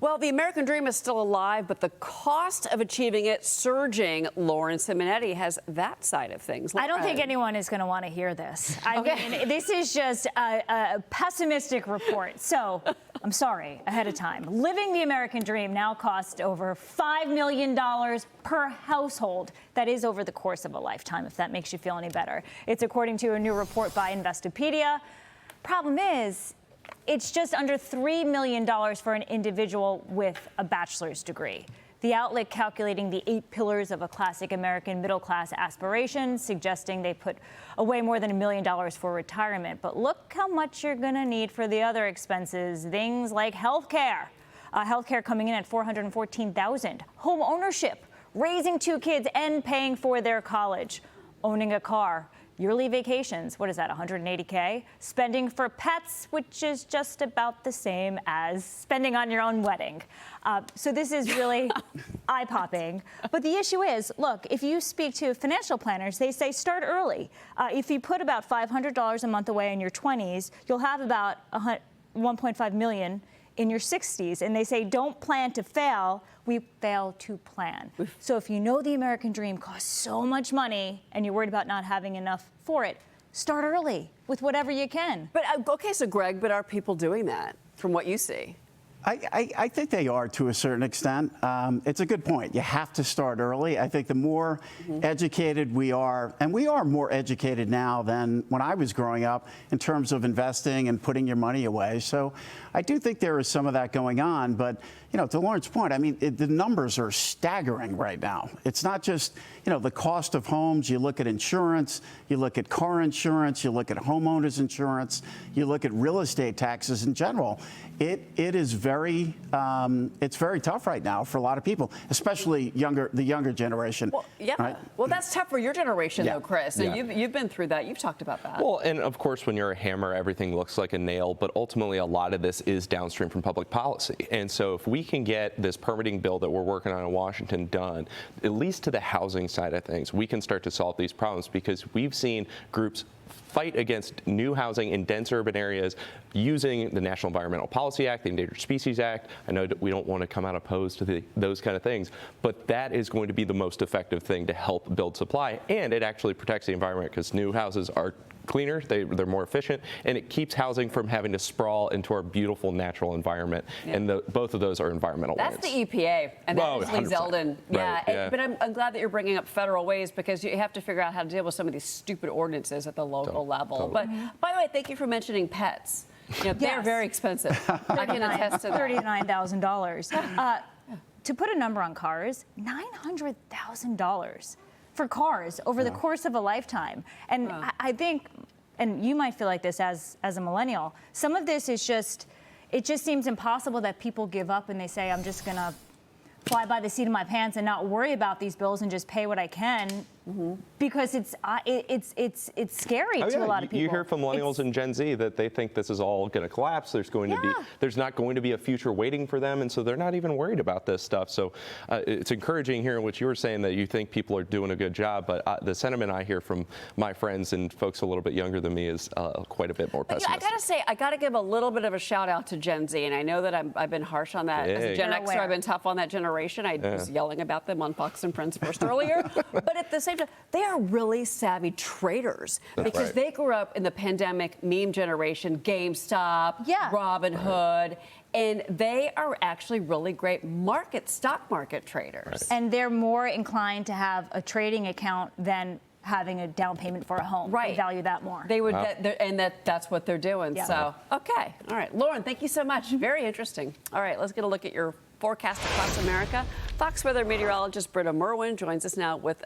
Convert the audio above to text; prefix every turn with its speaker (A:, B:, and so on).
A: Well, the American dream is still alive, but the cost of achieving it surging. Lauren Simonetti has that side of things.
B: I don't think anyone is going to want to hear this. I mean, this is just a pessimistic report. So I'm sorry ahead of time. Living the American dream now costs over $5 million per household. That is over the course of a lifetime, if that makes you feel any better. It's according to a new report by Investopedia. Problem is, it's just under $3 million for an individual with a bachelor's degree. The outlet calculating the 8 pillars of a classic American middle-class aspiration, suggesting they put away more than $1 million for retirement. But look how much you're going to need for the other expenses, things like health care. Health care coming in at $414,000. Home ownership, raising 2 kids and paying for their college. Owning a car. Yearly vacations, what is that, $180K? Spending for pets, which is just about the same as spending on your own wedding. So this is really eye-popping. But the issue is, look, if you speak to financial planners, they say start early. If you put about $500 a month away in your 20s, you'll have about $1.5 million in your 60s. And they say don't plan to fail, we fail to plan. So if you know the American dream costs so much money and you're worried about not having enough for it, start early with whatever you can.
A: But okay, so Greg, but are people doing that from what you see?
C: I think they are to a certain extent. It's a good point. You have to start early. I think the more educated we are, and we are more educated now than when I was growing up in terms of investing and putting your money away. So I do think there is some of that going on. But, you know, to Lauren's point, I mean, the numbers are staggering right now. It's not just, you know, the cost of homes. You look at insurance, you look at car insurance, you look at homeowners insurance, you look at real estate taxes in general. It is very, it's very tough right now for a lot of people, especially the younger generation.
A: Well, yeah.
C: Right?
A: Well, that's tough for your generation, though, Chris. So
D: Yeah.
A: you've been through that. You've talked about that.
D: Well, and of course, when you're a hammer, everything looks like a nail. But ultimately, a lot of this is downstream from public policy. And so if we can get this permitting bill that we're working on in Washington done, at least to the housing side of things, we can start to solve these problems, because we've seen groups fight against new housing in dense urban areas using the National Environmental Policy Act, the Endangered Species Act. I know that we don't want to come out opposed to those kind of things, but that is going to be the most effective thing to help build supply, and it actually protects the environment, because new houses are cleaner, they're more efficient, and it keeps housing from having to sprawl into our beautiful natural environment. Yeah. And both of those are environmental wins.
A: That's the EPA, and that is Lee
D: 100%.
A: Zeldin.
D: Right, yeah.
A: But I'm glad that you're bringing up federal ways, because you have to figure out how to deal with some of these stupid ordinances at the local level.
D: Totally.
A: But by the way, thank you for mentioning pets. You know, they're very expensive. I can attest to that.
B: $39,000. To put a number on cars, $900,000 for cars over the course of a lifetime. And I think, and you might feel like this as a millennial, some of this is just, it just seems impossible that people give up and they say, I'm just going to fly by the seat of my pants and not worry about these bills and just pay what I can, because it's scary to a lot of people.
D: You hear from millennials and Gen Z that they think this is all going to collapse. There's not going to be a future waiting for them, and so they're not even worried about this stuff. So it's encouraging hearing what you were saying, that you think people are doing a good job, but the sentiment I hear from my friends and folks a little bit younger than me is quite a bit more pessimistic.
A: I gotta say, I gotta give a little bit of a shout out to Gen Z, and I know that I've been harsh on that. As a Gen Xer, I've been tough on that generation. I was yelling about them on Fox and Friends first earlier, but at the same time, they are really savvy traders, because they grew up in the pandemic meme generation, GameStop, Robinhood, and they are actually really great stock market traders.
B: And they're more inclined to have a trading account than having a down payment for a home. They value that more.
A: They would, that's what they're doing. So, okay. All right. Lauren, thank you so much. Very interesting. All right, let's get a look at your forecast across America. Fox weather meteorologist Britta Merwin joins us now with